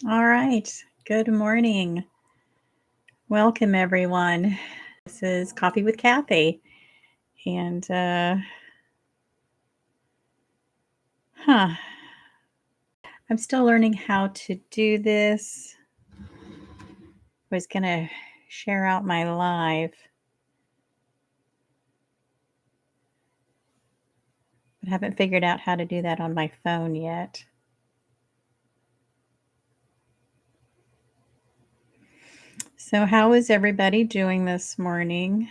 All right. Good morning. Welcome, everyone. This is Coffee with Kathy. And, huh, I'm still learning how to do this. I was going to share out my live, but haven't figured out how to do that on my phone yet. So, how is everybody doing this morning?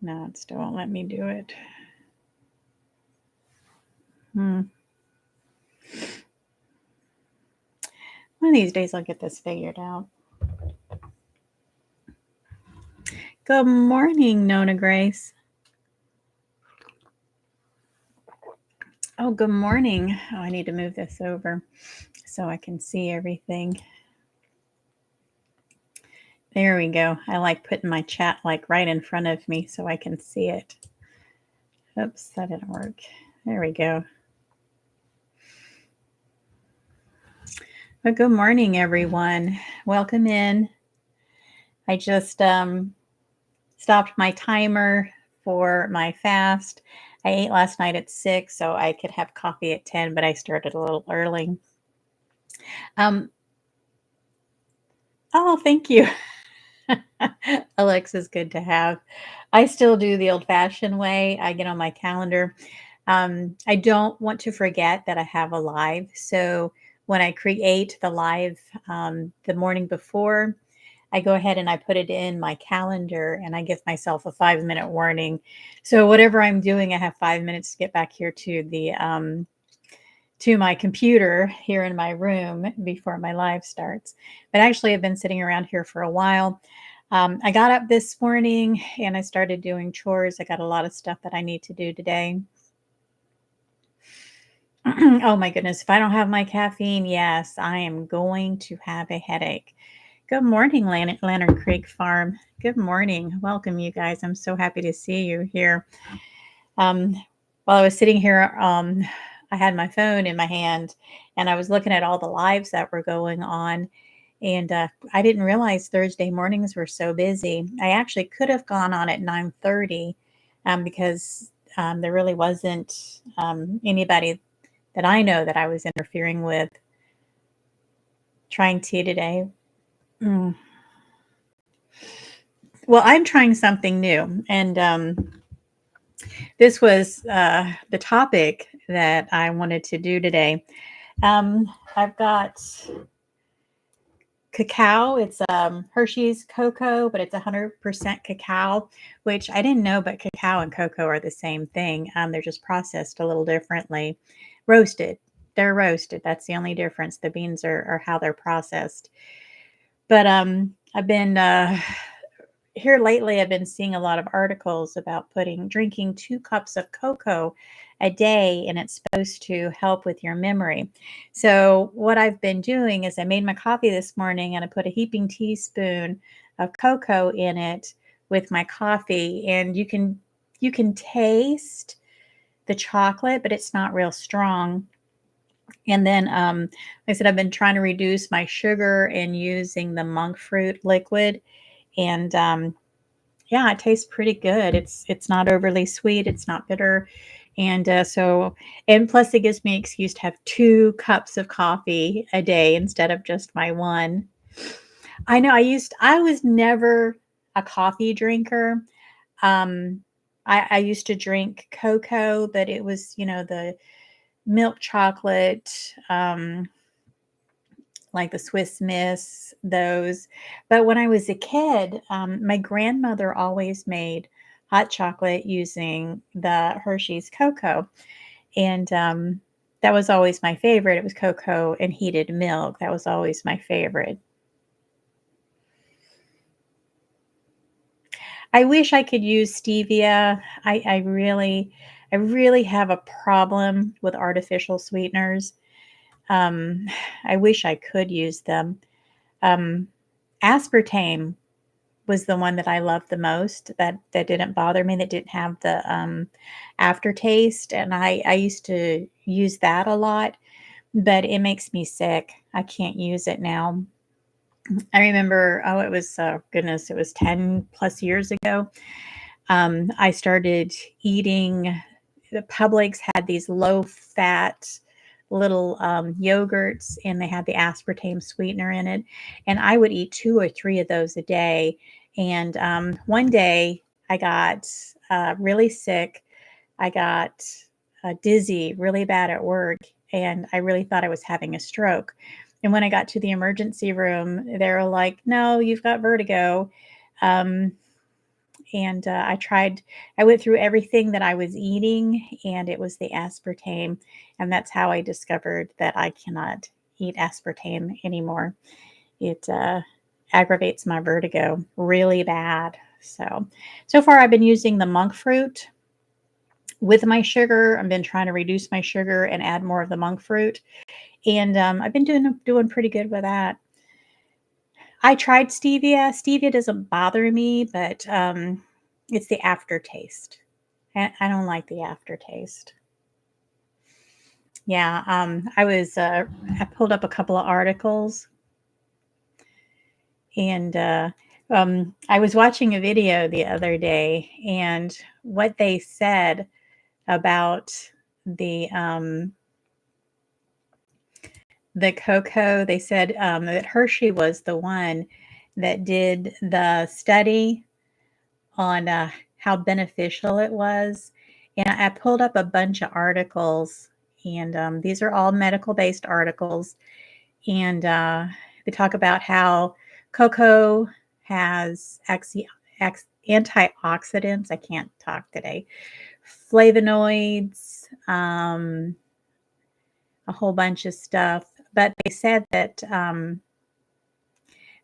No, it still won't let me do it. Hmm. One of these days I'll get this figured out. Good morning, Nona Grace. Oh, good morning. Oh, I need to move this over so I can see everything. There we go. I like putting my chat like right in front of me so I can see it. Oops, that didn't work. There we go. Well, good morning, everyone. Welcome in. I just stopped my timer for my fast. I ate last night at 6, so I could have coffee at 10, but I started a little early. Oh, thank you. Alexa's good to have. I still do the old-fashioned way. I get on my calendar. I don't want to forget that I have a live. So when I create the live the morning before, I go ahead and I put it in my calendar and I give myself a 5-minute warning. So whatever I'm doing, I have 5 minutes to get back here to my computer here in my room before my live starts. But actually, I've been sitting around here for a while. I got up this morning and I started doing chores. I got a lot of stuff that I need to do today. Oh my goodness, if I don't have my caffeine, yes, I am going to have a headache. Good morning, Lantern Creek Farm. Good morning. Welcome, you guys. I'm so happy to see you here. Um, while I was sitting here, I had my phone in my hand and I was looking at all the lives that were going on. And I didn't realize Thursday mornings were so busy. I actually could have gone on at 9:30 because there really wasn't anybody that I know that I was interfering with trying tea today. Mm. Well, I'm trying something new, and this was the topic that I wanted to do today. I've got cacao. It's Hershey's cocoa, but it's 100% cacao, which I didn't know, but cacao and cocoa are the same thing. They're just processed a little differently. Roasted. They're roasted. That's the only difference. The beans are how they're processed. But I've been here lately, I've been seeing a lot of articles about drinking 2 cups of cocoa a day, and it's supposed to help with your memory. So, what I've been doing is I made my coffee this morning and I put a heaping teaspoon of cocoa in it with my coffee, and you can taste the chocolate, but it's not real strong. And then, like I said, I've been trying to reduce my sugar and using the monk fruit liquid, and yeah, it tastes pretty good. It's not overly sweet, it's not bitter, and, and plus it gives me an excuse to have 2 cups of coffee a day instead of just my 1. I was never a coffee drinker. Um, I used to drink cocoa, but it was, the milk chocolate, like the Swiss Miss, those. But when I was a kid, my grandmother always made hot chocolate using the Hershey's cocoa. And that was always my favorite. It was cocoa and heated milk. That was always my favorite. I wish I could use stevia. I really have a problem with artificial sweeteners. Um, I wish I could use them. Um, aspartame was the one that I loved the most, that didn't bother me, that didn't have the, aftertaste, and I used to use that a lot, but it makes me sick. I can't use it now. I remember, oh, it was, goodness, it was 10 plus years ago. I started eating, the Publix had these low fat little yogurts, and they had the aspartame sweetener in it. And I would eat two or three of those a day. And one day I got really sick. I got dizzy really bad at work, and I really thought I was having a stroke. And when I got to the emergency room, they were like, "No, you've got vertigo." Um, and I went through everything that I was eating, and it was the aspartame. And that's how I discovered that I cannot eat aspartame anymore. It aggravates my vertigo really bad. So far I've been using the monk fruit with my sugar. I've been trying to reduce my sugar and add more of the monk fruit, and I've been doing pretty good with that. I tried stevia. Stevia doesn't bother me, but it's the aftertaste. I don't like the aftertaste. Yeah, I pulled up a couple of articles, and I was watching a video the other day, and what they said about the um, the cocoa, they said that Hershey was the one that did the study on how beneficial it was. And I pulled up a bunch of articles, and these are all medical based articles. And they talk about how cocoa has antioxidants. I can't talk today. Flavonoids, a whole bunch of stuff. But they said that the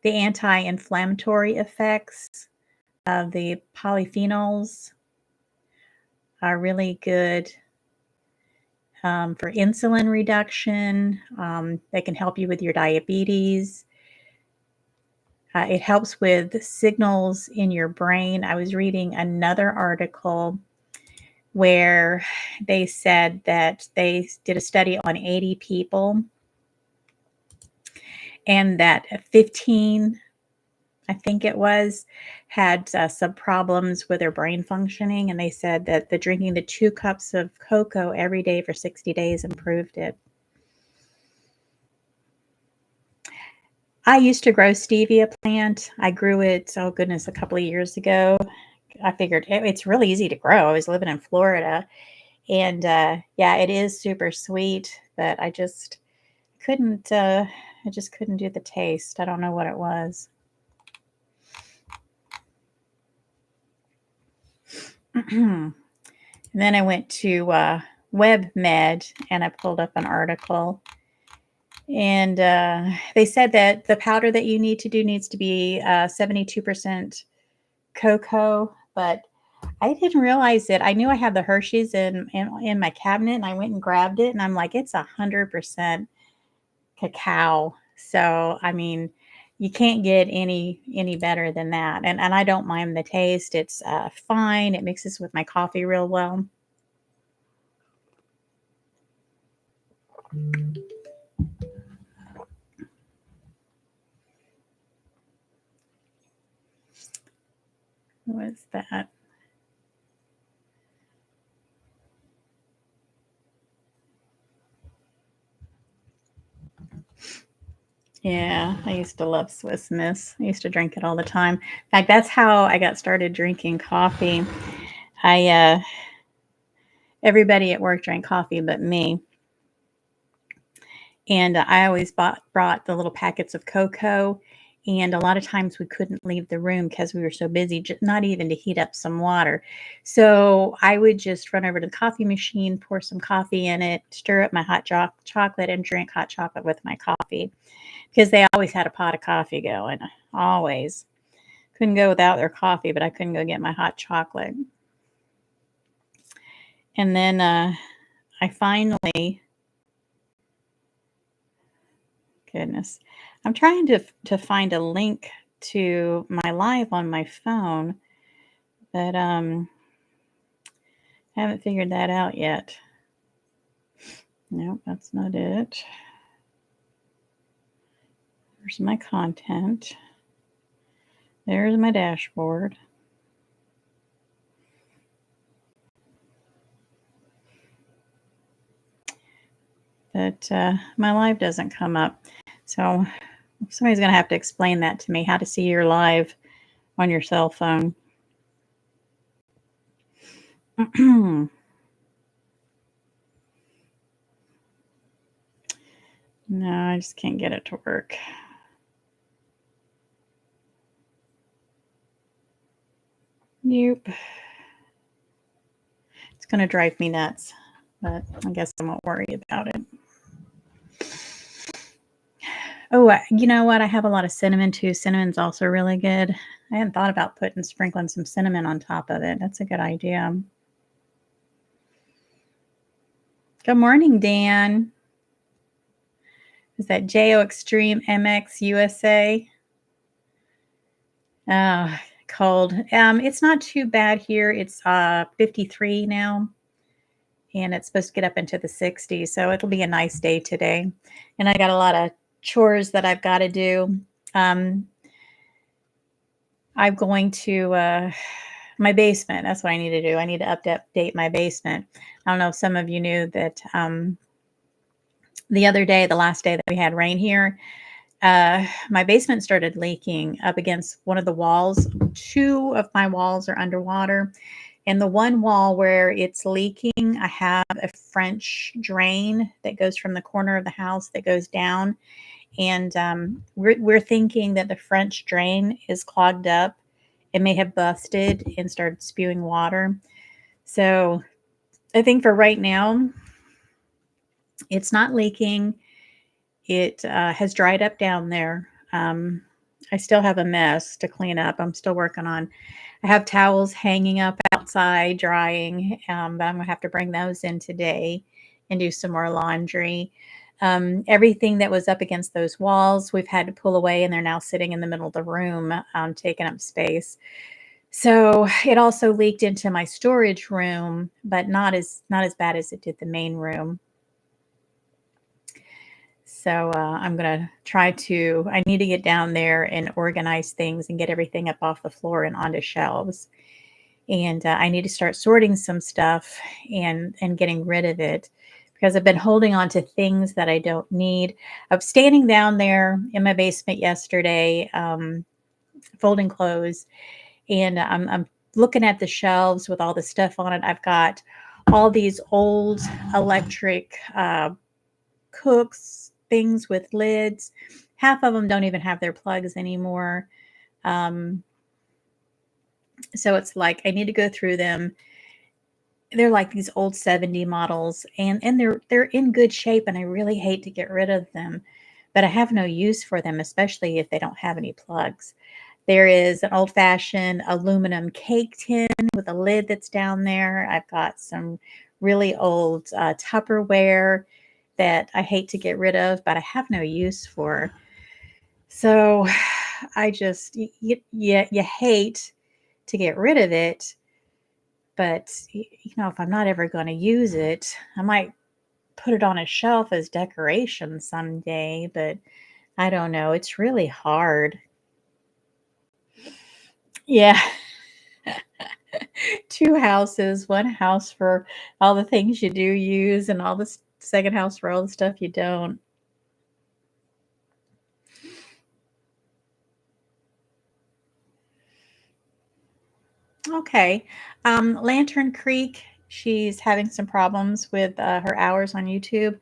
anti inflammatory effects of the polyphenols are really good for insulin reduction. They can help you with your diabetes. It helps with signals in your brain. I was reading another article where they said that they did a study on 80 people, and that 15, I think it was, had some problems with their brain functioning. And they said that the drinking the 2 cups of cocoa every day for 60 days improved it. I used to grow stevia plant. I grew it, oh goodness, a couple of years ago. I figured it's really easy to grow. I was living in Florida, and yeah, it is super sweet, but couldn't. I just couldn't do the taste. I don't know what it was. And then I went to WebMed, and I pulled up an article, and they said that the powder that you need to do needs to be 72% cocoa, but I didn't realize it. I knew I had the Hershey's in my cabinet, and I went and grabbed it, and I'm like, it's 100% cacao. So I mean, you can't get any better than that. And I don't mind the taste. It's fine. It mixes with my coffee real well. What's that? Yeah, I used to love Swiss Miss. I used to drink it all the time. In fact, that's how I got started drinking coffee. I Everybody at work drank coffee but me. And I always brought the little packets of cocoa. And a lot of times we couldn't leave the room because we were so busy, not even to heat up some water. So I would just run over to the coffee machine, pour some coffee in it, stir up my hot chocolate, and drink hot chocolate with my coffee, because they always had a pot of coffee going. Always. Couldn't go without their coffee, but I couldn't go get my hot chocolate. And then I finally, goodness, I'm trying to find a link to my live on my phone, but I haven't figured that out yet. No, that's not it. There's my content. There's my dashboard. But my live doesn't come up. So somebody's going to have to explain that to me, how to see your live on your cell phone. No, I just can't get it to work. Nope. It's going to drive me nuts, but I guess I won't worry about it. Oh, you know what? I have a lot of cinnamon too. Cinnamon's also really good. I hadn't thought about sprinkling some cinnamon on top of it. That's a good idea. Good morning, Dan. Is that JO Extreme MX USA? Cold. It's not too bad here. It's 53 now, and it's supposed to get up into the 60s, so it'll be a nice day today. And I got a lot of chores that I've got to do. I'm going to my basement. That's what I need to do. I need to update my basement. I don't know if some of you knew that the other day, the last day that we had rain here, my basement started leaking up against one of the walls. 2 of my walls are underwater. And the one wall where it's leaking, I have a French drain that goes from the corner of the house that goes down. And we're thinking that the French drain is clogged up. It may have busted and started spewing water. So I think for right now, it's not leaking. It has dried up down there. I still have a mess to clean up. I'm still working on. I have towels hanging up outside drying, but I'm going to have to bring those in today and do some more laundry. Everything that was up against those walls, we've had to pull away, and they're now sitting in the middle of the room, taking up space. So it also leaked into my storage room, but not as bad as it did the main room. So I'm going to I need to get down there and organize things and get everything up off the floor and onto shelves. And I need to start sorting some stuff and getting rid of it, because I've been holding on to things that I don't need. I was standing down there in my basement yesterday, folding clothes, and I'm looking at the shelves with all the stuff on it. I've got all these old electric cooks, things with lids. Half of them don't even have their plugs anymore. So it's like I need to go through them. They're like these old 70 models, and they're in good shape, and I really hate to get rid of them, but I have no use for them, especially if they don't have any plugs. There is an old-fashioned aluminum cake tin with a lid that's down there. I've got some really old Tupperware that I hate to get rid of, but I have no use for. So I just, you hate to get rid of it, but if I'm not ever going to use it, I might put it on a shelf as decoration someday, but I don't know. It's really hard. Yeah. 2 houses, 1 house for all the things you do use, and all the second house for all the stuff you don't. Okay. Lantern Creek, she's having some problems with her hours on YouTube.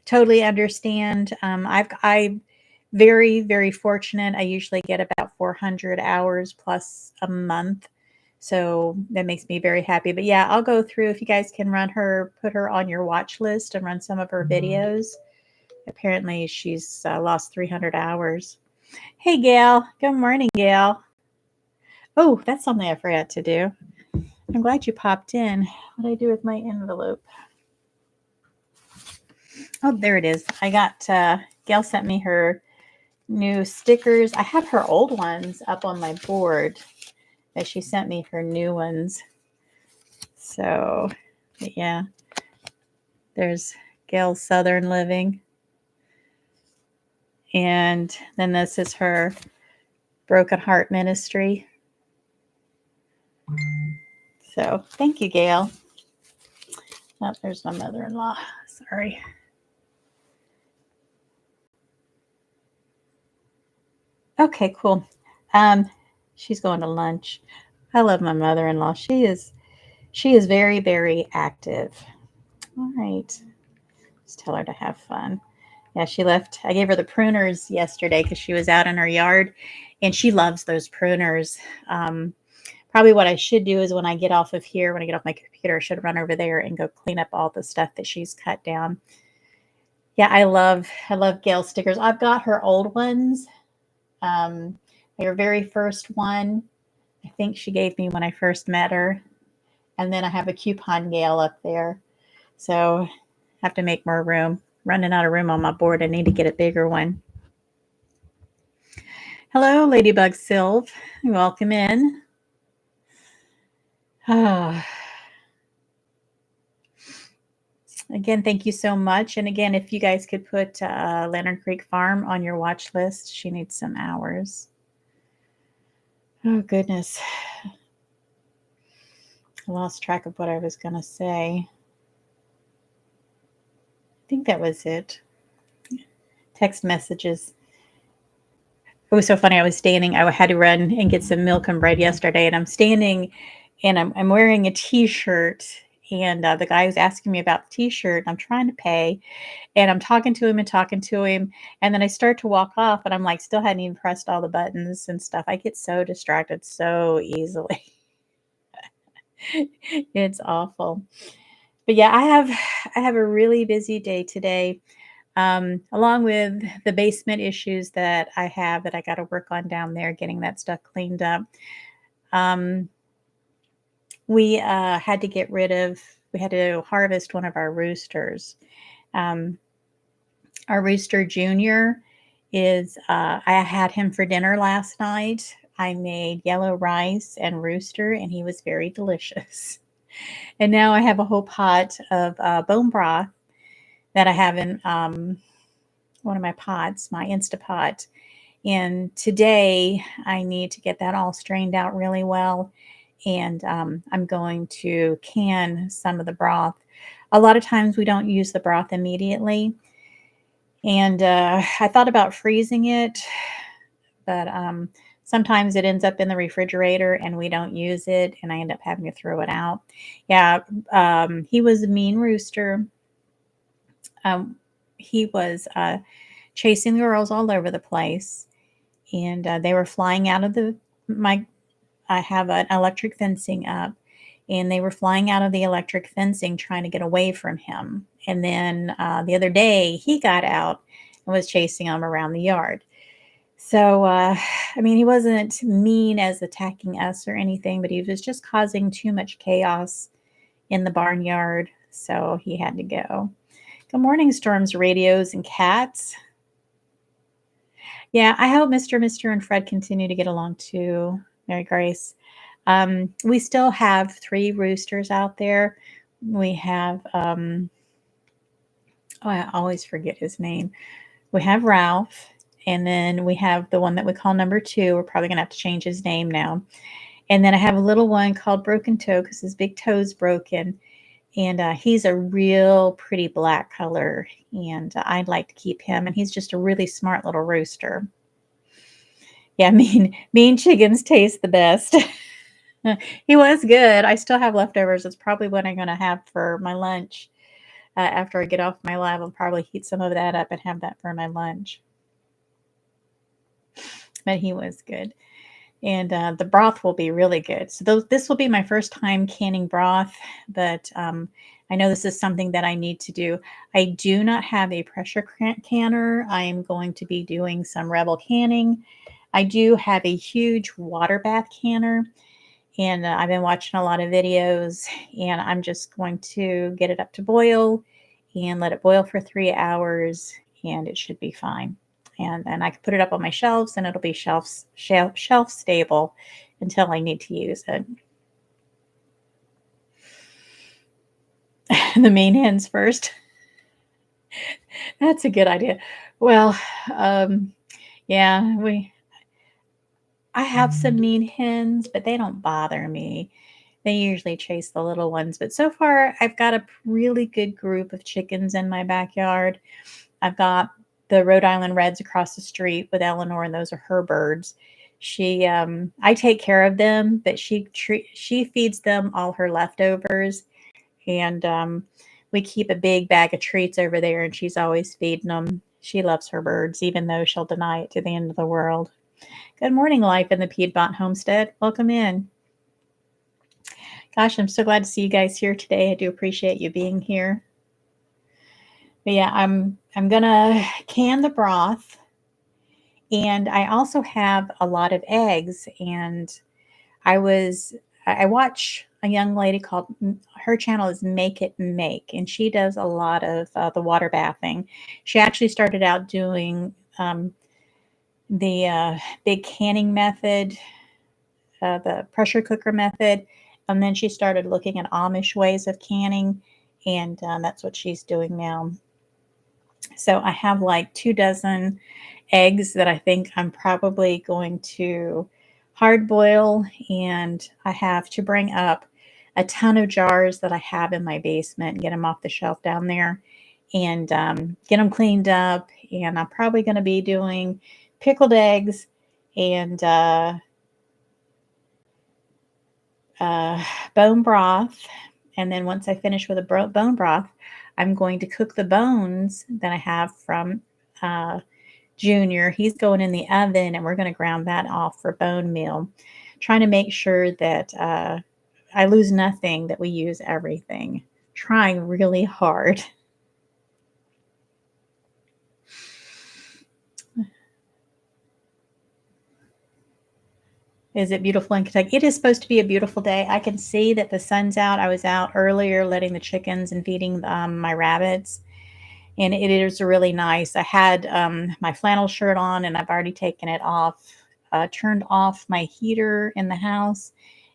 Totally understand. I'm very, very fortunate. I usually get about 400 hours plus a month. So that makes me very happy. But yeah, I'll go through, if you guys can put her on your watch list and run some of her videos. Apparently she's lost 300 hours. Hey, Gail. Good morning, Gail. Oh, that's something I forgot to do. I'm glad you popped in. What did I do with my envelope? Oh, there it is. I got, Gail sent me her new stickers. I have her old ones up on my board, but she sent me her new ones. So, yeah. There's Gail's Southern Living. And then this is her Broken Heart Ministry. So thank you, Gail. Oh, there's my mother-in-law. Sorry. Okay, cool. She's going to lunch. I love my mother-in-law. She is very, very active. All right. Just tell her to have fun. Yeah, she left. I gave her the pruners yesterday because she was out in her yard, and she loves those pruners. Probably what I should do is when I get off of here, when I get off my computer, I should run over there and go clean up all the stuff that she's cut down. Yeah, I love Gail stickers. I've got her old ones. Her very first one, I think she gave me when I first met her. And then I have a coupon Gail up there. So I have to make more room. Running out of room on my board. I need to get a bigger one. Hello, Ladybug Sylve. Welcome in. Again, thank you so much. And again, if you guys could put Lantern Creek Farm on your watch list, she needs some hours. Oh, goodness. I lost track of what I was going to say. I think that was it. Text messages. It was so funny. I was standing. I had to run and get some milk and bread yesterday, and I'm standing, and I'm wearing a T-shirt, and the guy was asking me about the T-shirt. And I'm trying to pay, and I'm talking to him, and then I start to walk off, and I'm like, still hadn't even pressed all the buttons and stuff. I get so distracted so easily. It's awful. But yeah, I have a really busy day today. Along with the basement issues that I have that I got to work on down there, getting that stuff cleaned up. We had to harvest one of our roosters. Our rooster Junior is, I had him for dinner last night. I made yellow rice and rooster, and he was very delicious. And now I have a whole pot of bone broth that I have in one of my pots, my Instapot. And today I need to get that all strained out really well. And I'm going to can some of the broth. A lot of times we don't use the broth immediately. And I thought about freezing it, but sometimes it ends up in the refrigerator and we don't use it, and I end up having to throw it out. Yeah, he was a mean rooster. He was chasing the girls all over the place, and they were flying out of I have an electric fencing up, and they were flying out of the electric fencing trying to get away from him. And then the other day he got out and was chasing them around the yard. So, I mean, he wasn't mean as attacking us or anything, but he was just causing too much chaos in the barnyard. So he had to go. Good morning, Storms, Radios, and Cats. Yeah, I hope Mr. and Fred continue to get along too, Mary Grace. We still have 3 roosters out there. We have, I always forget his name. We have Ralph, and then we have the one that we call number 2. We're probably going to have to change his name now. And then I have a little one called Broken Toe because his big toe's broken. And he's a real pretty black color, and I'd like to keep him. And he's just a really smart little rooster. Yeah, mean chickens taste the best. He was good. I still have leftovers. It's probably what I'm going to have for my lunch. After I get off my lab, I'll probably heat some of that up and have that for my lunch. But he was good. And the broth will be really good. So this will be my first time canning broth, but I know this is something that I need to do. I do not have a pressure canner. I am going to be doing some Rebel canning. I do have a huge water bath canner, and I've been watching a lot of videos, and I'm just going to get it up to boil and let it boil for 3 hours, and it should be fine. And then I can put it up on my shelves, and it'll be shelf stable until I need to use it. The main hens first. That's a good idea. Well, um, yeah, I have some mean hens, but they don't bother me. They usually chase the little ones. But so far, I've got a really good group of chickens in my backyard. I've got the Rhode Island Reds across the street with Eleanor, and those are her birds. I take care of them, but she feeds them all her leftovers, and we keep a big bag of treats over there, and she's always feeding them. She loves her birds, even though she'll deny it to the end of the world. Good morning, life in the Piedmont homestead. Welcome in. Gosh, I'm so glad to see you guys here today. I do appreciate you being here. But yeah, I'm gonna can the broth, and I also have a lot of eggs. And I was I watch a young lady called her channel is Make It Make, and she does a lot of the water bathing. She actually started out doing the big canning method, the pressure cooker method, and then she started looking at Amish ways of canning, and that's what she's doing now. So I have like 2 dozen eggs that I think I'm probably going to hard boil, and I have to bring up a ton of jars that I have in my basement and get them off the shelf down there, and get them cleaned up. And I'm probably going to be doing pickled eggs and uh, bone broth. And then once I finish with the bone broth, I'm going to cook the bones that I have from uh, Junior. He's going in the oven, and we're going to ground that off for bone meal. Trying to make sure that I lose nothing, that we use everything. Trying really hard. Is it beautiful in Kentucky? It is supposed to be a beautiful day. I can see that the sun's out. I was out earlier letting the chickens and feeding my rabbits, and it is really nice. I had my flannel shirt on, and I've already taken it off, turned off my heater in the house,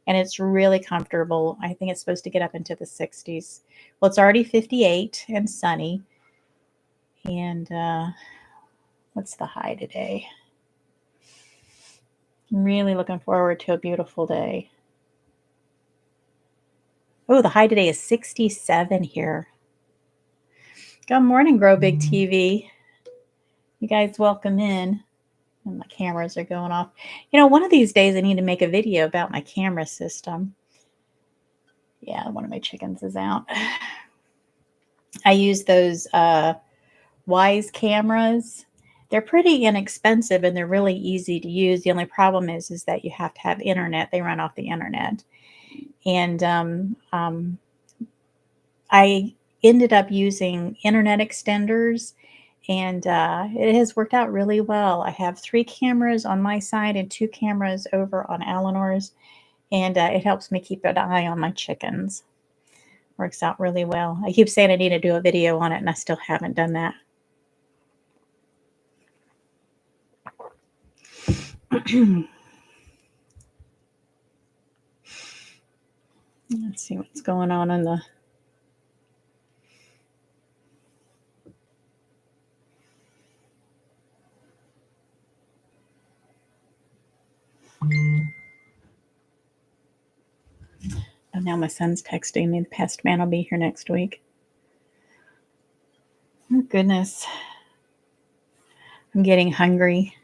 and it's really comfortable. I think it's supposed to get up into the 60s. Well, it's already 58 and sunny. And what's the high today? I'm really looking forward to a beautiful day. Oh, the high today is 67 here. Good morning, Grow Big TV. You guys welcome in. And my cameras are going off. You know, one of these days I need to make a video about my camera system. Yeah, one of my chickens is out. I use those Wise cameras. They're pretty inexpensive and they're really easy to use. The only problem is that you have to have internet. They run off the internet. And I ended up using internet extenders, and it has worked out really well. I have 3 cameras on my side and 2 cameras over on Eleanor's, and it helps me keep an eye on my chickens. Works out really well. I keep saying I need to do a video on it, and I still haven't done that. Let's see what's going on in the... Oh, now my son's texting me. The pest man will be here next week. Oh, goodness. I'm getting hungry.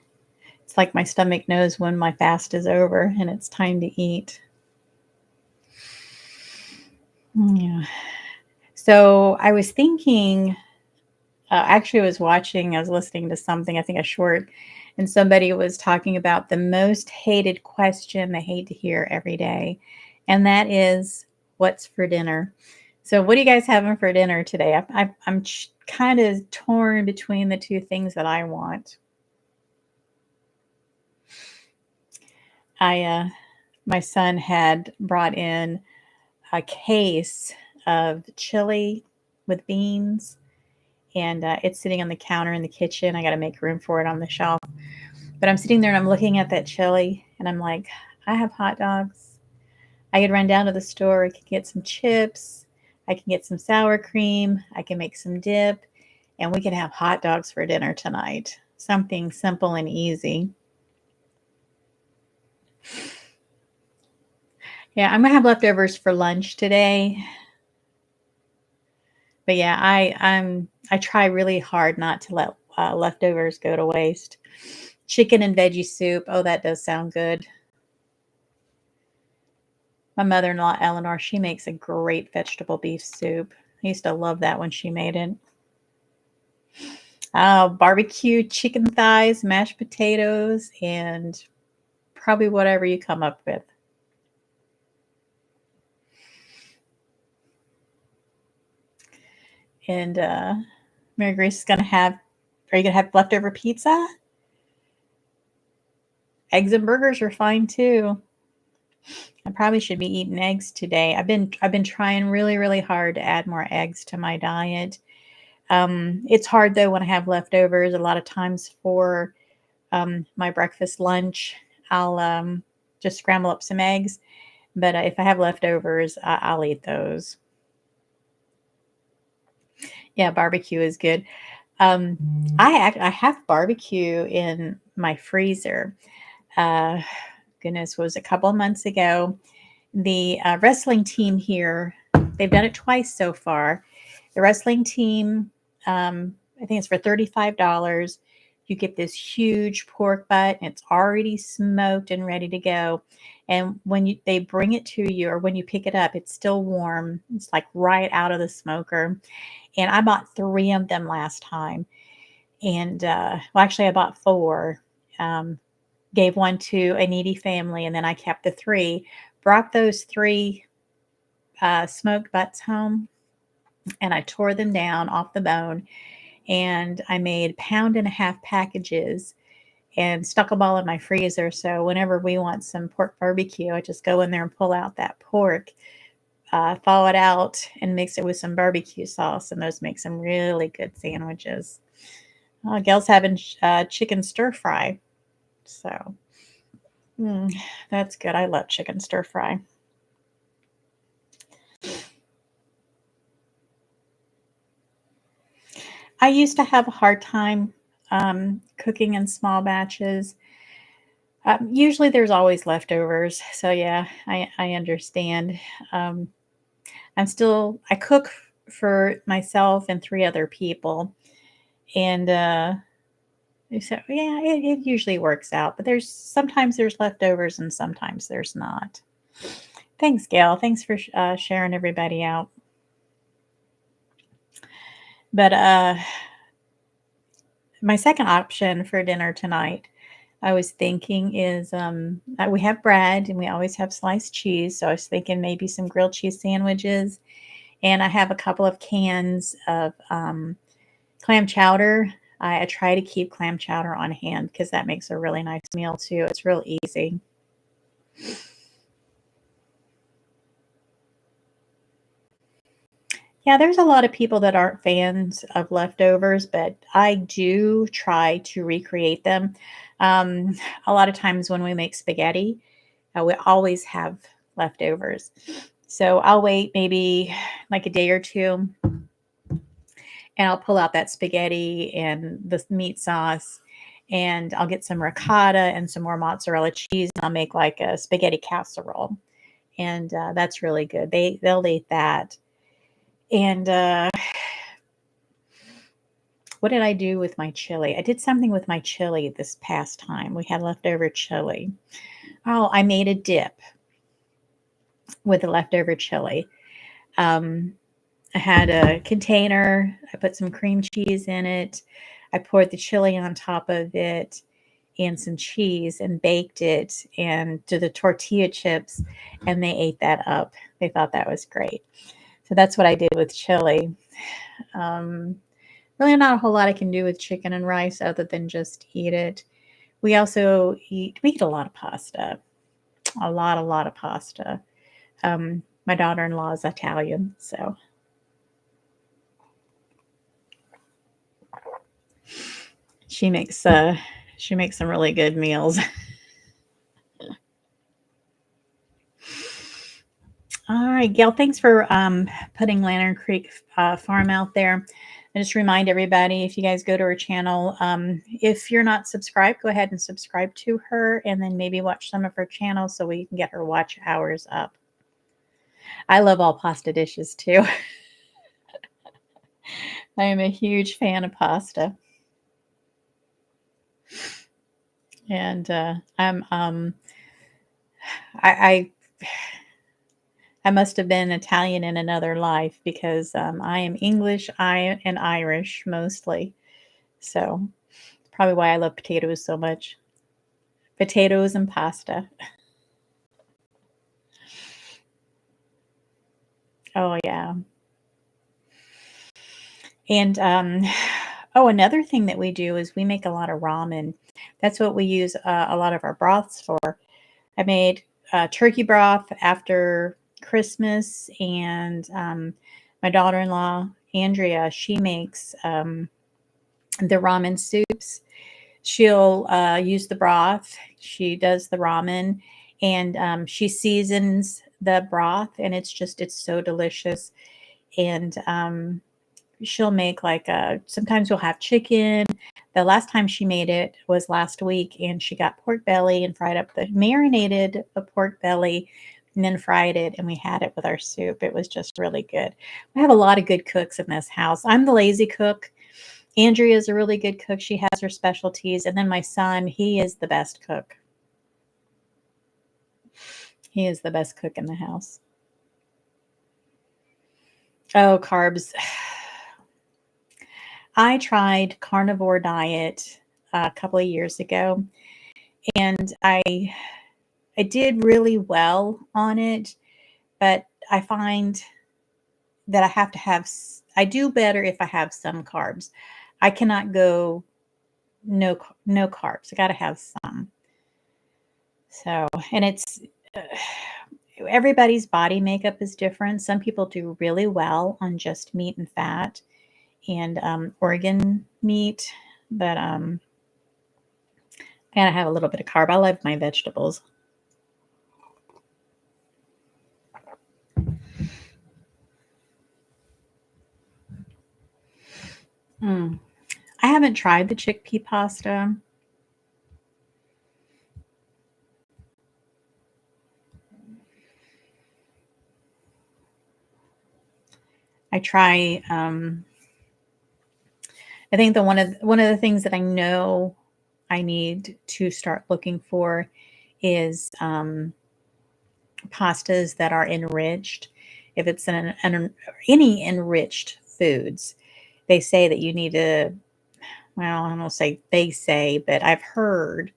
It's like my stomach knows when my fast is over and it's time to eat. Yeah. So I was thinking, actually, I was listening to something, I think a short, and somebody was talking about the most hated question they hate to hear every day. And that is, what's for dinner? So, what are you guys having for dinner today? I'm kind of torn between the 2 things that I want. My son had brought in a case of chili with beans, and it's sitting on the counter in the kitchen. I got to make room for it on the shelf. But I'm sitting there and I'm looking at that chili, and I'm like, I have hot dogs. I could run down to the store. I could get some chips. I can get some sour cream. I can make some dip. and we can have hot dogs for dinner tonight. Something simple and easy. Yeah, I'm gonna have leftovers for lunch today. But yeah, I try really hard not to let leftovers go to waste. Chicken and veggie soup. Oh, that does sound good. My mother-in-law, Eleanor, she makes a great vegetable beef soup. I used to love that when she made it. Barbecue chicken thighs, mashed potatoes, and probably whatever you come up with. And Mary Grace is gonna have. Are you gonna have leftover pizza? Eggs and burgers are fine too. I probably should be eating eggs today. I've been trying really really hard to add more eggs to my diet. It's hard though when I have leftovers. A lot of times for my breakfast lunch, I'll just scramble up some eggs. But if I have leftovers, I'll eat those. Yeah, barbecue is good. Um, I have barbecue in my freezer. Uh, goodness, was a couple of months ago. The wrestling team here, they've done it twice so far. The wrestling team, I think it's for $35. You get this huge pork butt, and it's already smoked and ready to go. And when they bring it to you, or when you pick it up, it's still warm. It's like right out of the smoker. And I bought 3 of them last time. And well, actually, I bought 4. Um, gave one to a needy family, and then I kept the 3. Brought those 3 smoked butts home, and I tore them down off the bone, and I made pound and a half packages and stuck them all in my freezer. So whenever we want some pork barbecue, I just go in there and pull out that pork, thaw it out, and mix it with some barbecue sauce, and those make some really good sandwiches. Gail's having chicken stir fry, so that's good. I love chicken stir fry. I used to have a hard time cooking in small batches. Usually there's always leftovers. So yeah, I understand. Um, I cook for myself and 3 other people. And so yeah, it usually works out. But sometimes there's leftovers and sometimes there's not. Thanks, Gail. Thanks for sharing everybody out. But my second option for dinner tonight, I was thinking is we have bread and we always have sliced cheese. So I was thinking maybe some grilled cheese sandwiches. And I have a couple of cans of clam chowder. I try to keep clam chowder on hand because that makes a really nice meal too. It's real easy. Yeah, there's a lot of people that aren't fans of leftovers, but I do try to recreate them. Um, a lot of times when we make spaghetti, we always have leftovers. So I'll wait maybe like a day or two, and I'll pull out that spaghetti and the meat sauce, and I'll get some ricotta and some more mozzarella cheese, and I'll make like a spaghetti casserole, and that's really good. They'll eat that. And what did I do with my chili? I did something with my chili this past time. We had leftover chili. Oh, I made a dip with the leftover chili. Um, I had a container. I put some cream cheese in it. I poured the chili on top of it and some cheese and baked it and to the tortilla chips, and they ate that up. They thought that was great. So that's what I did with chili. Um, really not a whole lot I can do with chicken and rice other than just eat it. We eat a lot of pasta, a lot of pasta. My daughter-in-law is Italian, so she makes uh, she makes some really good meals. All right, Gail, thanks for putting Lantern Creek Farm out there. And just remind everybody, if you guys go to her channel, if you're not subscribed, go ahead and subscribe to her and then maybe watch some of her channels so we can get her watch hours up. I love all pasta dishes too. I am a huge fan of pasta. And I I must have been Italian in another life because I am English, and Irish mostly. So probably why I love potatoes so much. Potatoes and pasta. Oh yeah. And oh, another thing that we do is we make a lot of ramen. That's what we use a lot of our broths for. I made turkey broth after Christmas, and my daughter-in-law Andrea, she makes the ramen soups. She'll use the broth. She does the ramen, and she seasons the broth, and it's so delicious. And she'll make like sometimes we'll have chicken. The last time she made it was last week, and she got pork belly and fried up the marinated pork belly and then fried it, and we had it with our soup. It was just really good. We have a lot of good cooks in this house. I'm the lazy cook. Andrea is a really good cook. She has her specialties. And then my son, he is the best cook. He is the best cook in the house. Oh, carbs. I tried carnivore diet a couple of years ago, and I did really well on it, but I find that I have to have I do better if I have some carbs. I cannot go no carbs. I got to have some. So, and it's everybody's body makeup is different. Some people do really well on just meat and fat and organ meat, but gotta have a little bit of carb. I love my vegetables. Mm. I haven't tried the chickpea pasta. I try. I think the one of the things that I know I need to start looking for is pastas that are enriched. If it's any enriched foods, they say that you need to. Well, I don't say they say, but I've heard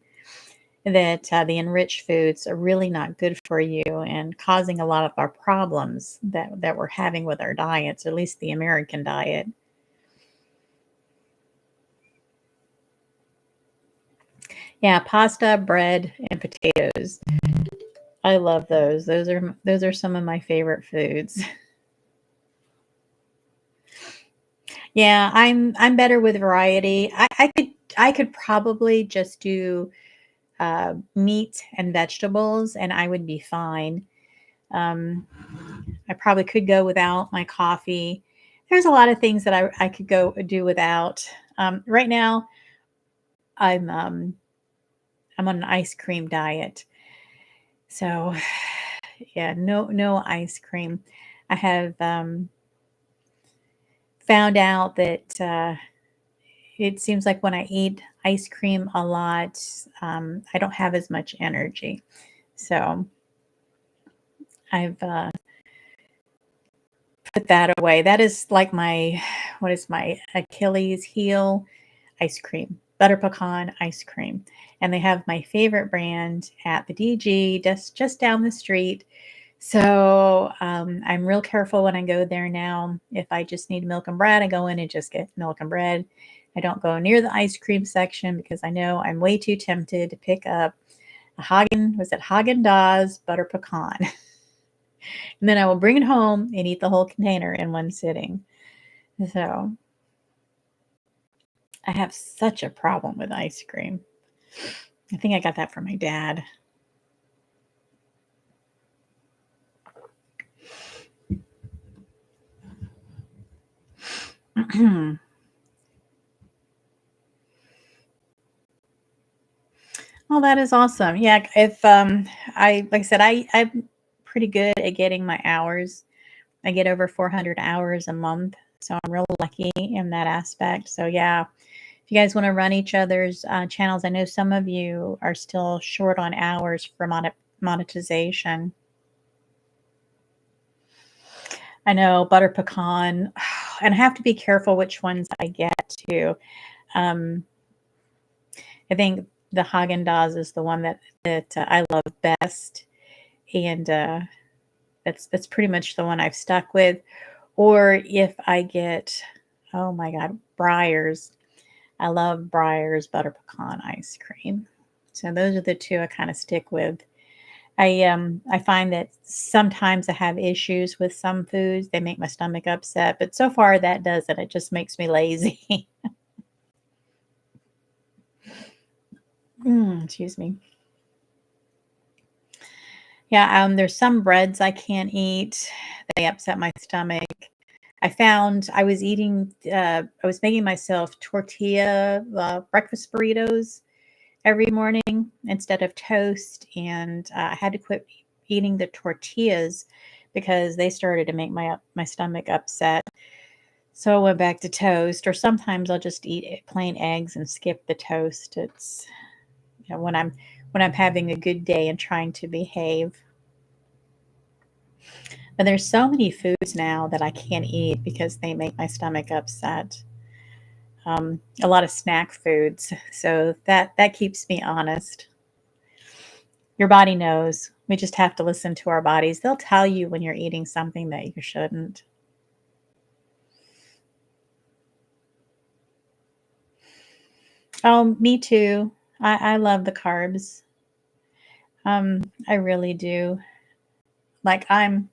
that the enriched foods are really not good for you and causing a lot of our problems that we're having with our diets, at least the American diet. Yeah, pasta, bread, and potatoes. I love those. Those are some of my favorite foods. Yeah, I'm better with variety. I could probably just do meat and vegetables, and I would be fine. Um, I probably could go without my coffee. There's a lot of things that I could go do without. Right now, I'm um, I'm on an ice cream diet, so yeah, no ice cream. I have found out that it seems like when I eat ice cream a lot, I don't have as much energy. So I've put that away. That is like my what is my Achilles heel? Ice cream, butter pecan ice cream. And they have my favorite brand at the DG just down the street. So I'm real careful when I go there now. If I just need milk and bread, I go in and just get milk and bread. I don't go near the ice cream section because I know I'm way too tempted to pick up a Haagen Dazs butter pecan. And then I will bring it home and eat the whole container in one sitting. So I have such a problem with ice cream. I think I got that from my dad. Oh, that is awesome. Yeah, if I like I said, I'm pretty good at getting my hours. I get over 400 hours a month, so I'm real lucky in that aspect. So yeah, if you guys want to run each other's channels, I know some of you are still short on hours for monetization. I know butter pecan, and I have to be careful which ones I get too. Um, I think the Haagen Dazs is the one that I love best, and that's pretty much the one I've stuck with. Or if I get, oh my God, Breyers. I love Breyers butter pecan ice cream. So those are the two I kind of stick with. I find that sometimes I have issues with some foods. They make my stomach upset, but so far that doesn't. It just makes me lazy. Excuse me. Yeah, there's some breads I can't eat. They upset my stomach. I found I was making myself tortilla breakfast burritos every morning instead of toast, and I had to quit eating the tortillas because they started to make my stomach upset. So I went back to toast, or sometimes I'll just eat plain eggs and skip the toast. It's when I'm having a good day and trying to behave. But there's so many foods now that I can't eat because they make my stomach upset. A lot of snack foods, so that keeps me honest. Your body knows. We just have to listen to our bodies. They'll tell you when you're eating something that you shouldn't. Oh, me too. I love the carbs. I really do. Like I'm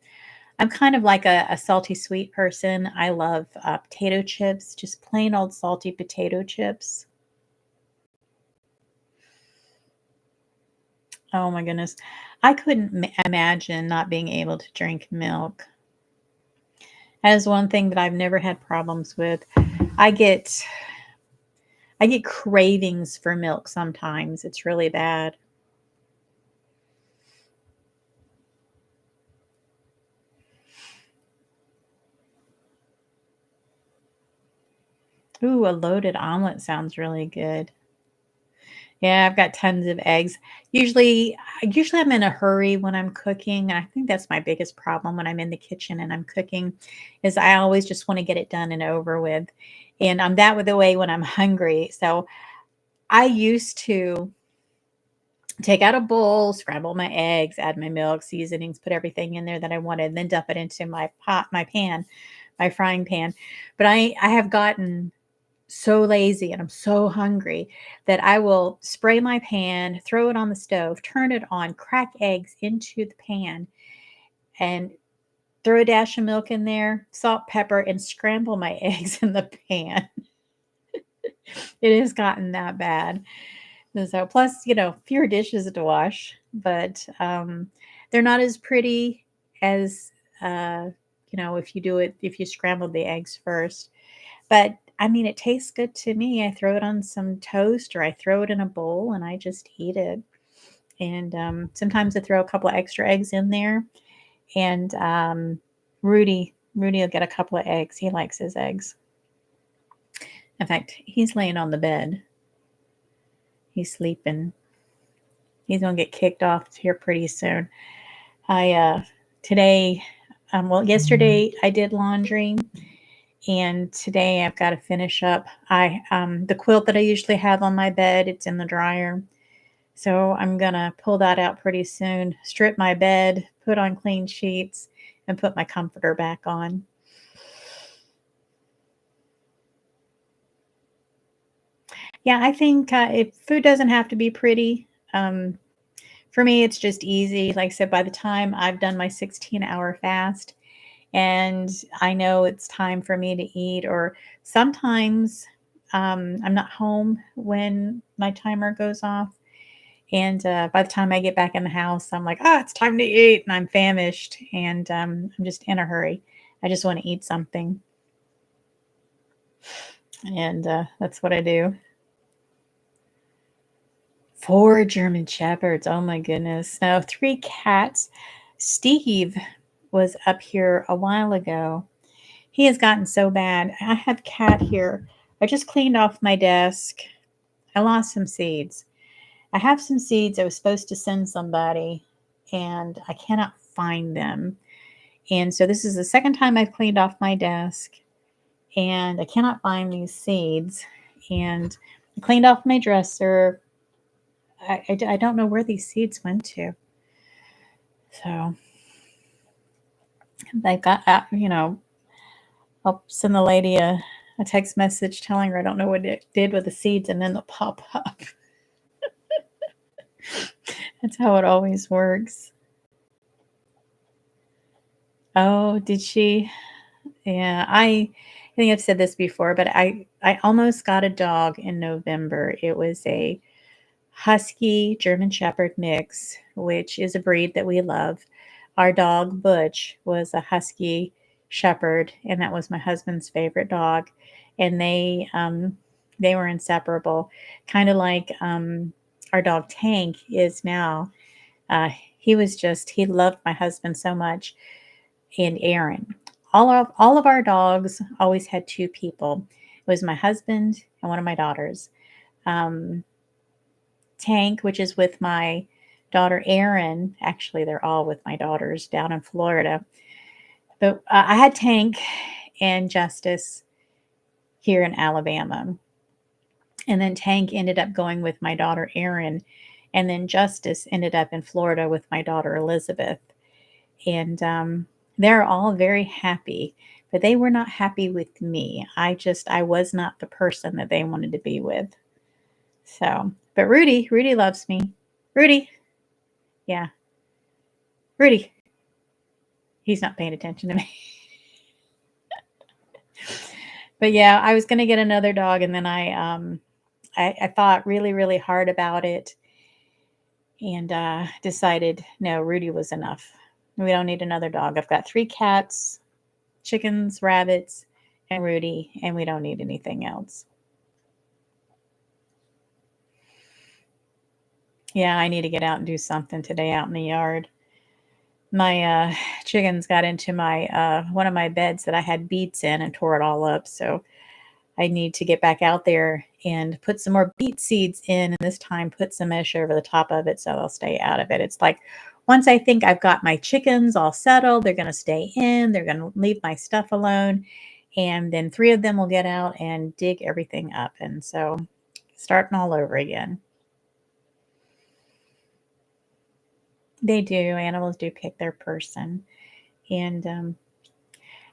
kind of like a salty sweet person. I love potato chips, just plain old salty potato chips. Oh my goodness. I couldn't imagine not being able to drink milk. That is one thing that I've never had problems with. I get I get cravings for milk sometimes. It's really bad. Ooh, a loaded omelet sounds really good. Yeah, I've got tons of eggs. Usually I'm in a hurry when I'm cooking, and I think that's my biggest problem when I'm in the kitchen and I'm cooking, is I always just want to get it done and over with. And I'm that with the way when I'm hungry. So I used to take out a bowl, scramble my eggs, add my milk, seasonings, put everything in there that I wanted, and then dump it into my pan, my frying pan. But I have gotten so lazy and I'm so hungry that I will spray my pan, throw it on the stove, turn it on, crack eggs into the pan, and throw a dash of milk in there, salt, pepper, and scramble my eggs in the pan. It has gotten that bad. And so, plus, fewer dishes to wash, but they're not as pretty as, uh, if you scrambled the eggs first. But I mean, it tastes good to me. I throw it on some toast or I throw it in a bowl and I just eat it. And sometimes I throw a couple of extra eggs in there. And Rudy will get a couple of eggs. He likes his eggs. In fact, he's laying on the bed. He's sleeping. He's gonna get kicked off here pretty soon. I today, yesterday I did laundry, and today I've got to finish up. I the quilt that I usually have on my bed, it's in the dryer. So I'm gonna pull that out pretty soon, strip my bed, put on clean sheets, and put my comforter back on. Yeah, I think if food doesn't have to be pretty, for me it's just easy. Like I said, by the time I've done my 16-hour fast, and I know it's time for me to eat, or sometimes I'm not home when my timer goes off. And by the time I get back in the house, I'm like, it's time to eat. And I'm famished and I'm just in a hurry. I just want to eat something. And that's what I do. 4 German Shepherds. Oh my goodness. No, 3 cats. Steve was up here a while ago. He has gotten so bad. I have cat here. I just cleaned off my desk. I lost some seeds. I have some seeds I was supposed to send somebody, and I cannot find them. And so this is the second time I've cleaned off my desk, and I cannot find these seeds. And I cleaned off my dresser. I don't know where these seeds went to. So I got, I'll send the lady a text message telling her I don't know what it did with the seeds, and then they'll pop up. That's how it always works. Oh, did she? Yeah, I think I've said this before, but I almost got a dog in November. It was a Husky German Shepherd mix, which is a breed that we love. Our dog Butch was a Husky Shepherd, and that was my husband's favorite dog. And they were inseparable, kind of like our dog Tank is now. Uh, he loved my husband so much, and Aaron. All of our dogs always had 2 people. It was my husband and one of my daughters. Um, Tank, which is with my daughter Erin. Actually, they're all with my daughters down in Florida. But I had Tank and Justice here in Alabama. And then Tank ended up going with my daughter Erin. And then Justice ended up in Florida with my daughter Elizabeth. And they're all very happy, but they were not happy with me. I was not the person that they wanted to be with. So, but Rudy loves me. Rudy, yeah, Rudy, he's not paying attention to me. But yeah, I was gonna get another dog, and then I thought really really hard about it, and decided no, Rudy was enough. We don't need another dog. I've got 3 cats, chickens, rabbits, and Rudy, and we don't need anything else. Yeah, I need to get out and do something today out in the yard. My chickens got into my one of my beds that I had beets in and tore it all up. So I need to get back out there and put some more beet seeds in, and this time put some mesh over the top of it so they'll stay out of it. It's like once I think I've got my chickens all settled, they're going to stay in, they're going to leave my stuff alone, and then 3 of them will get out and dig everything up. And so starting all over again. They do. Animals do pick their person. And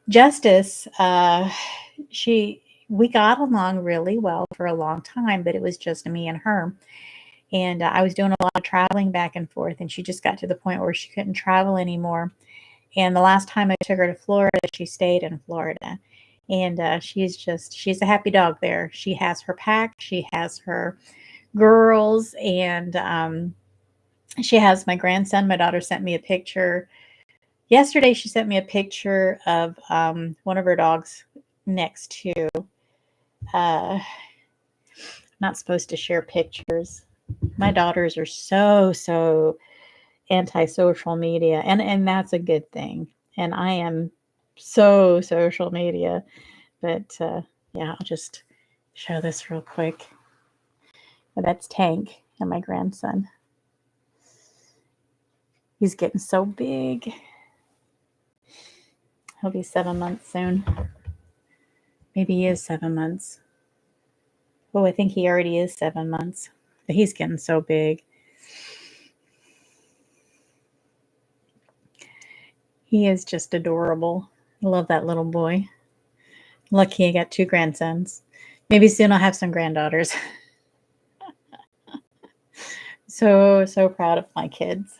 Justice, she we got along really well for a long time, but it was just me and her. And I was doing a lot of traveling back and forth, and she just got to the point where she couldn't travel anymore. And the last time I took her to Florida, she stayed in Florida. And she's a happy dog there. She has her pack, she has her girls, and she has my grandson. My daughter sent me a picture. Yesterday, she sent me a picture of one of her dogs next to. I'm not supposed to share pictures. My daughters are so anti-social media, and that's a good thing. And I am so social media, but yeah, I'll just show this real quick. That's Tank and my grandson. He's getting so big. He'll be 7 months soon. Maybe he is 7 months. Oh, I think he already is 7 months. But he's getting so big. He is just adorable. I love that little boy. Lucky I got 2 grandsons. Maybe soon I'll have some granddaughters. So proud of my kids.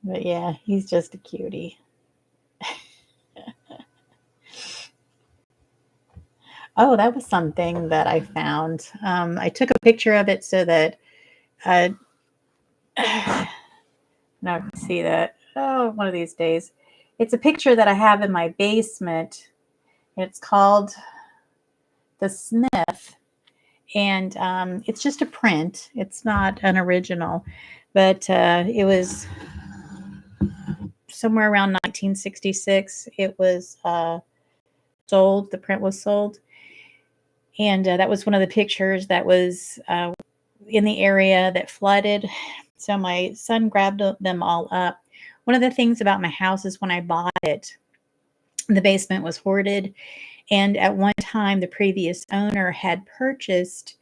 But yeah, he's just a cutie. Oh, that was something that I found. I took a picture of it so that uh, now I can see that. Oh, one of these days. It's a picture that I have in my basement. It's called the Smith, and it's just a print. It's not an original, but it was somewhere around 1966. It was sold. The print was sold, and that was one of the pictures that was in the area that flooded. So my son grabbed them all up. One of the things about my house is when I bought it, the basement was hoarded. And at one time, the previous owner had purchased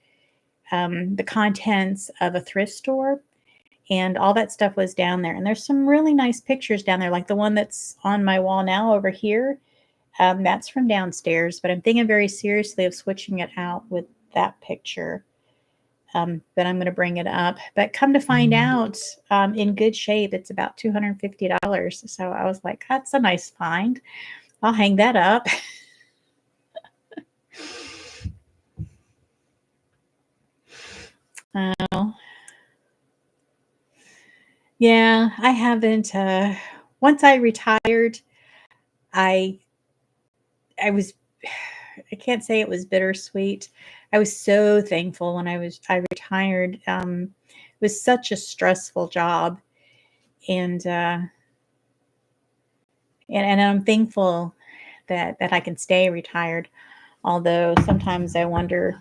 the contents of a thrift store, and all that stuff was down there. And there's some really nice pictures down there, like the one that's on my wall now over here. That's from downstairs, but I'm thinking very seriously of switching it out with that picture. But I'm going to bring it up. But come to find out, in good shape, it's about $250. So I was like, that's a nice find. I'll hang that up. Oh, yeah, I haven't. Once I retired, I I was I can't say it was bittersweet. I was so thankful when I retired. It was such a stressful job, and and I'm thankful that I can stay retired. Although sometimes I wonder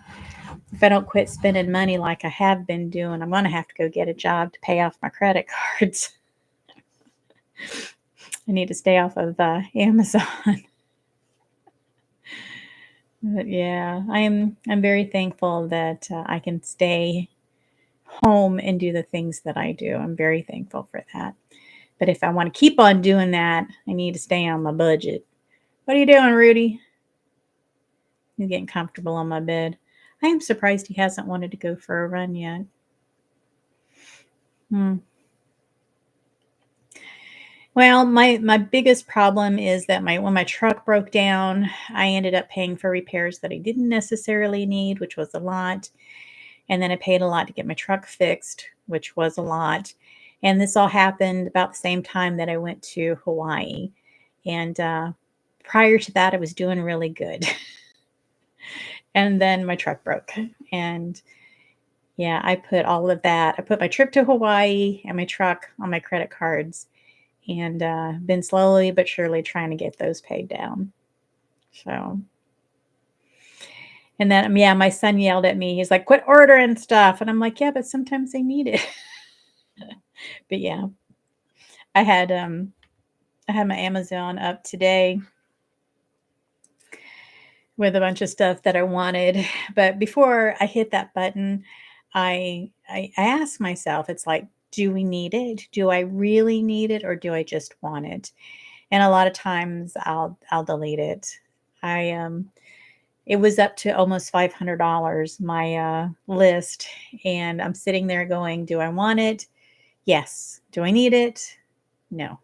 if I don't quit spending money like I have been doing, I'm going to have to go get a job to pay off my credit cards. I need to stay off of Amazon. But yeah, I'm very thankful that I can stay home and do the things that I do. I'm very thankful for that. But if I want to keep on doing that, I need to stay on my budget. What are you doing, Rudy? He's getting comfortable on my bed. I am surprised he hasn't wanted to go for a run yet. Well, my biggest problem is that when my truck broke down, I ended up paying for repairs that I didn't necessarily need, which was a lot. And then I paid a lot to get my truck fixed, which was a lot. And this all happened about the same time that I went to Hawaii. And prior to that, I was doing really good. And then my truck broke. And yeah, I put all of that. I put my trip to Hawaii and my truck on my credit cards, and been slowly but surely trying to get those paid down. So, and then, yeah, my son yelled at me. He's like, quit ordering stuff. And I'm like, yeah, but sometimes they need it. But yeah, I had my Amazon up today with a bunch of stuff that I wanted. But before I hit that button, I asked myself, it's like, do we need it? Do I really need it, or do I just want it? And a lot of times I'll delete it. I It was up to almost $500, my list, and I'm sitting there going, do I want it? Yes. Do I need it? No.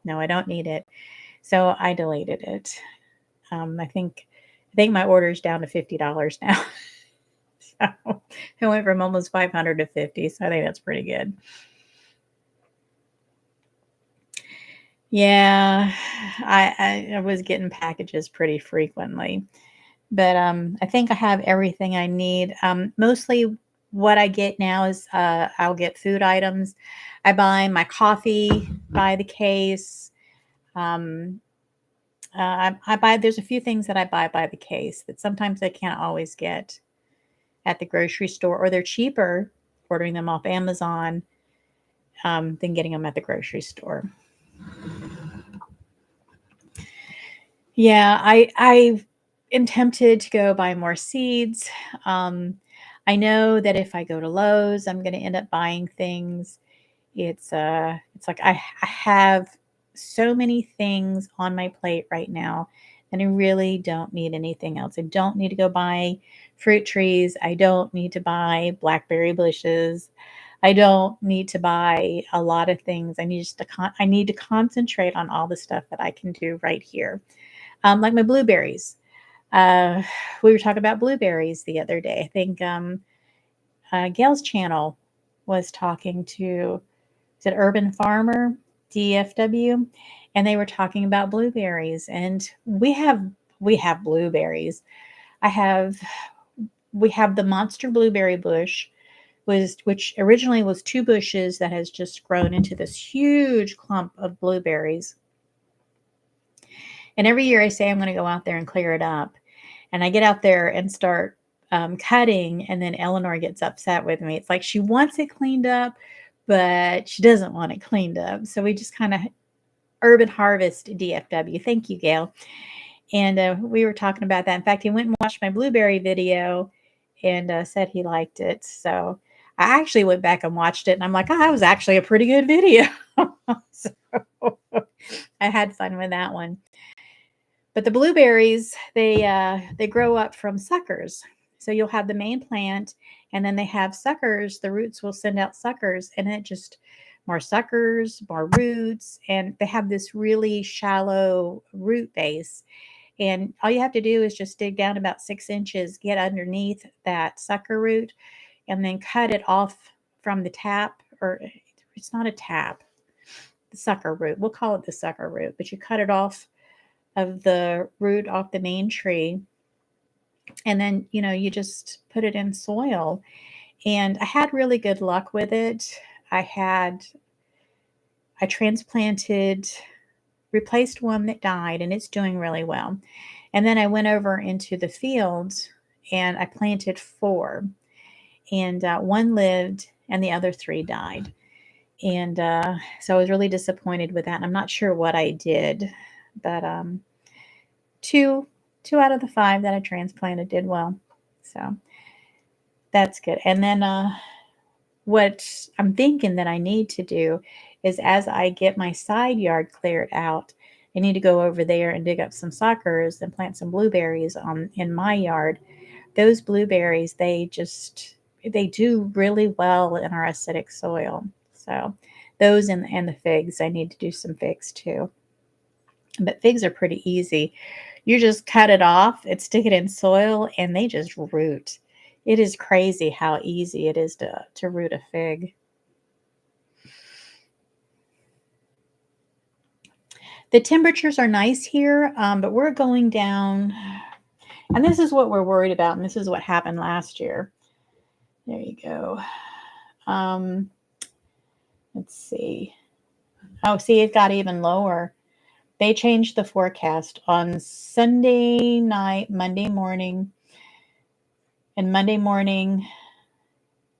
No, I don't need it. So I deleted it. I think my order is down to $50 now. So it went from almost 500 to 50. So I think that's pretty good. Yeah, I was getting packages pretty frequently, but I think I have everything I need. Mostly what I get now is I'll get food items. I buy my coffee by the case. Um, I buy. There's a few things that I buy by the case that sometimes I can't always get at the grocery store, or they're cheaper ordering them off Amazon than getting them at the grocery store. Yeah, I am tempted to go buy more seeds. Um, I know that if I go to Lowe's, I'm going to end up buying things. It's like I have so many things on my plate right now, and I really don't need anything else. I don't need to go buy fruit trees. I don't need to buy blackberry bushes. I don't need to buy a lot of things. I need to concentrate on all the stuff that I can do right here. Like my blueberries. Uh, we were talking about blueberries the other day. I think Gail's channel was talking to, is it Urban Farmer, DFW, and they were talking about blueberries. And we have blueberries. We have the monster blueberry bush, which originally was 2 bushes that has just grown into this huge clump of blueberries. And every year I say I'm going to go out there and clear it up. And I get out there and start cutting, and then Eleanor gets upset with me. It's like she wants it cleaned up, but she doesn't want it cleaned up. So we just kind of urban harvest DFW. Thank you, Gail. And we were talking about that. In fact, he went and watched my blueberry video and said he liked it. So I actually went back and watched it, and I'm like, oh, that was actually a pretty good video. So I had fun with that one. But the blueberries, they grow up from suckers. So you'll have the main plant, and then they have suckers. The roots will send out suckers, and it just more suckers, more roots, and they have this really shallow root base. And all you have to do is just dig down about 6 inches, get underneath that sucker root, and then cut it off from the tap, or it's not a tap, the sucker root. We'll call it the sucker root, but you cut it off of the root off the main tree. And then, you just put it in soil. And I had really good luck with it. I transplanted, replaced one that died, and it's doing really well. And then I went over into the fields and I planted 4. And one lived and the other 3 died. And so I was really disappointed with that. And I'm not sure what I did, but two out of the 5 that I transplanted did well. So that's good. And then what I'm thinking that I need to do is, as I get my side yard cleared out, I need to go over there and dig up some suckers and plant some blueberries in my yard. Those blueberries, they do really well in our acidic soil. So those and the figs, I need to do some figs too. But figs are pretty easy. You just cut it off and stick it in soil, and they just root. It is crazy how easy it is to root a fig. The temperatures are nice here, but we're going down. And this is what we're worried about, and this is what happened last year. There you go. Let's see. Oh, see, it got even lower. They changed the forecast on Sunday night, Monday morning, and Monday morning.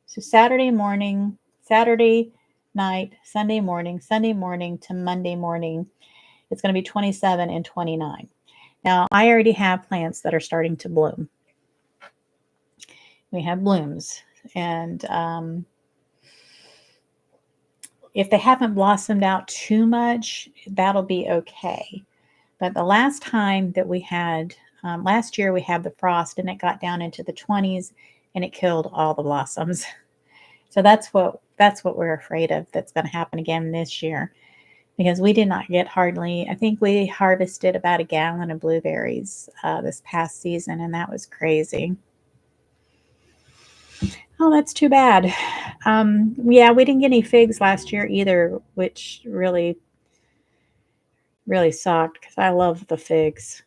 So Saturday morning, Saturday night, Sunday morning to Monday morning, it's going to be 27 and 29. Now, I already have plants that are starting to bloom. We have blooms, and if they haven't blossomed out too much, that'll be okay. But the last time that we had, last year we had the frost, and it got down into the 20s, and it killed all the blossoms. So that's what we're afraid of that's going to happen again this year, because we did not get hardly, I think we harvested about a gallon of blueberries this past season, and that was crazy. Oh, that's too bad. Yeah, we didn't get any figs last year either, which really, really sucked, because I love the figs.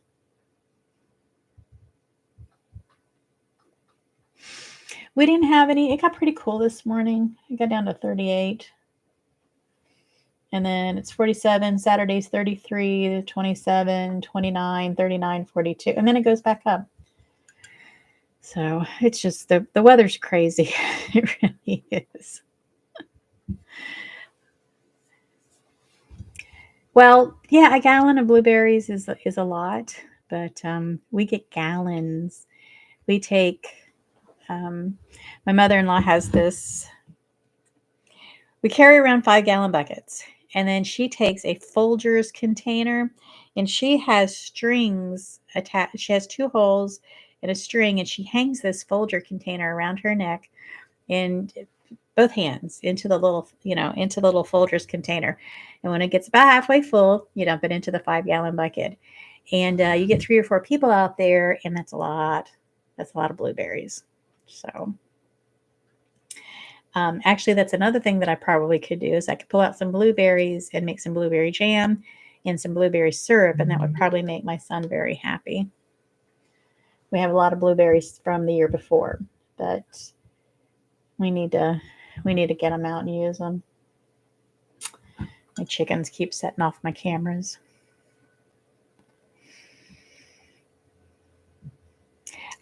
We didn't have any. It got pretty cool this morning. It got down to 38. And then it's 47. Saturday's 33, 27, 29, 39, 42. And then it goes back up. So it's just the weather's crazy. It really is. Well, yeah, a gallon of blueberries is a lot, but we get gallons. We take, my mother-in-law has this, we carry around 5-gallon buckets, and then she takes a Folgers container, and she has strings attached. She has 2 holes and a string, and she hangs this Folger container around her neck and both hands into the little Folgers container. And when it gets about halfway full, you dump it into the 5-gallon bucket. And you get 3 or 4 people out there, and that's a lot. That's a lot of blueberries. So actually, that's another thing that I probably could do, is I could pull out some blueberries and make some blueberry jam and some blueberry syrup, and that would probably make my son very happy. We have a lot of blueberries from the year before, but we need to get them out and use them. My chickens keep setting off my cameras.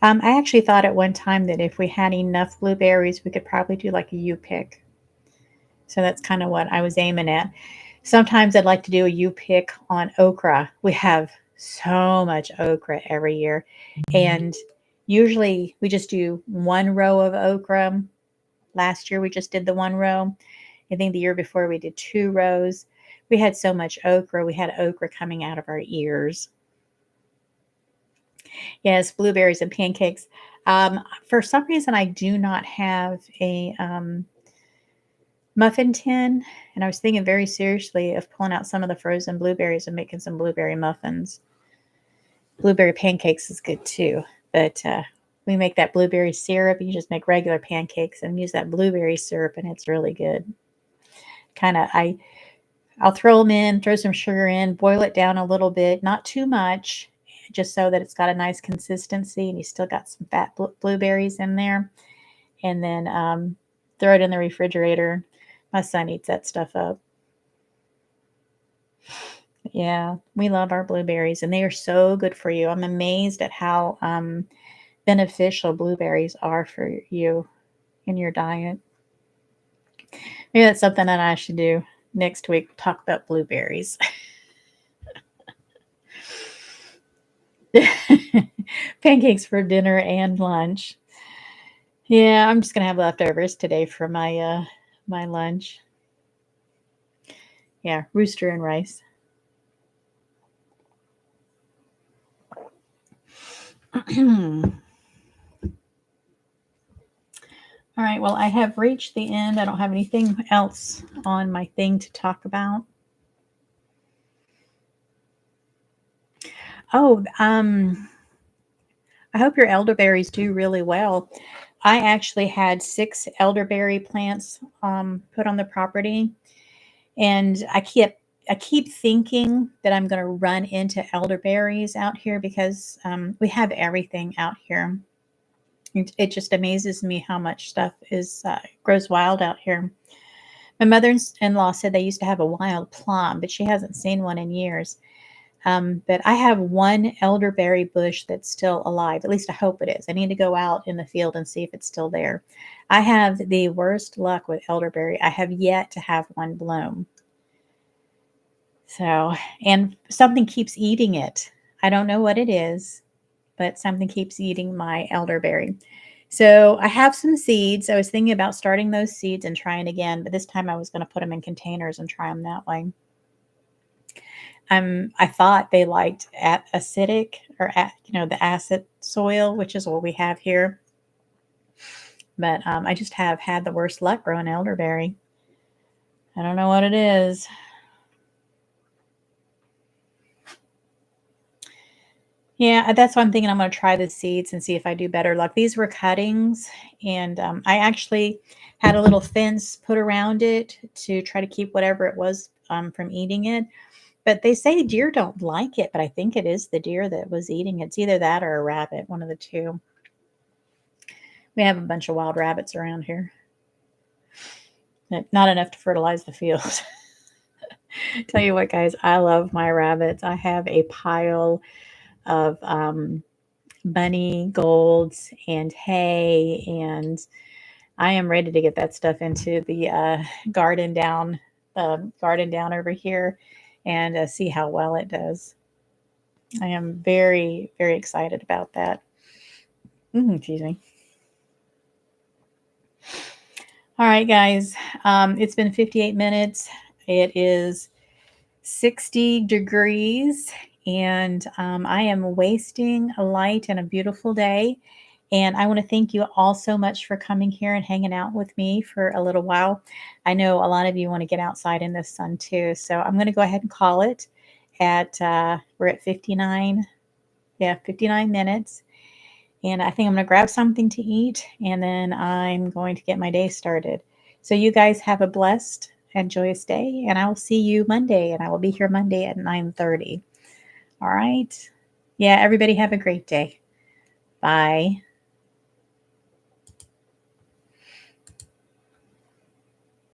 I actually thought at one time that if we had enough blueberries, we could probably do like a U-pick. So that's kind of what I was aiming at. Sometimes I'd like to do a U-pick on okra. We have so much okra every year. And usually we just do one row of okra. Last year we just did the one row. I think the year before we did 2 rows. We had so much okra. We had okra coming out of our ears. Yes, blueberries and pancakes. For some reason, I do not have a muffin tin, and I was thinking very seriously of pulling out some of the frozen blueberries and making some blueberry muffins. Blueberry pancakes is good too, but we make that blueberry syrup. You just make regular pancakes and use that blueberry syrup, and it's really good. I'll throw them in, throw some sugar in, boil it down a little bit, not too much, just so that it's got a nice consistency and you still got some fat blueberries in there. And then throw it in the refrigerator. My son eats that stuff up. Yeah, we love our blueberries and they are so good for you. I'm amazed at how beneficial blueberries are for you in your diet. Maybe that's something that I should do next week. Talk about blueberries. Pancakes for dinner and lunch. Yeah, I'm just gonna have leftovers today for my lunch. Yeah, rooster and rice. All right, well, I have reached the end. I don't have anything else on my thing to talk about. Oh, I hope your elderberries do really well. I actually had 6 elderberry plants put on the property, and I keep thinking that I'm going to run into elderberries out here because we have everything out here. It just amazes me how much stuff is grows wild out here. My mother-in-law said they used to have a wild plum, but she hasn't seen one in years. But I have one elderberry bush that's still alive. At least I hope it is. I need to go out in the field and see if it's still there. I have the worst luck with elderberry. I have yet to have one bloom. So, and something keeps eating it. I don't know what it is, but something keeps eating my elderberry. So I have some seeds. I was thinking about starting those seeds and trying again, but this time I was going to put them in containers and try them that way. I thought they liked acidic or the acid soil, which is what we have here. But I just have had the worst luck growing elderberry. I don't know what it is. Yeah, that's why I'm thinking I'm going to try the seeds and see if I do better luck. These were cuttings, and I actually had a little fence put around it to try to keep whatever it was from eating it. But they say deer don't like it, but I think it is the deer that was eating it. It's either that or a rabbit, one of the two. We have a bunch of wild rabbits around here. Not enough to fertilize the field. Tell you what, guys, I love my rabbits. I have a pile of bunny golds and hay, and I am ready to get that stuff into the garden down over here, and see how well it does. I am very, very excited about that. Excuse me. All right, guys. It's been 58 minutes. It is 60 degrees, and I am wasting a light and a beautiful day. And I want to thank you all so much for coming here and hanging out with me for a little while. I know a lot of you want to get outside in the sun too. So I'm going to go ahead and call it at, we're at 59. Yeah, 59 minutes. And I think I'm going to grab something to eat and then I'm going to get my day started. So you guys have a blessed and joyous day, and I will see you Monday, and I will be here Monday at 9:30. All right. Yeah, everybody have a great day. Bye.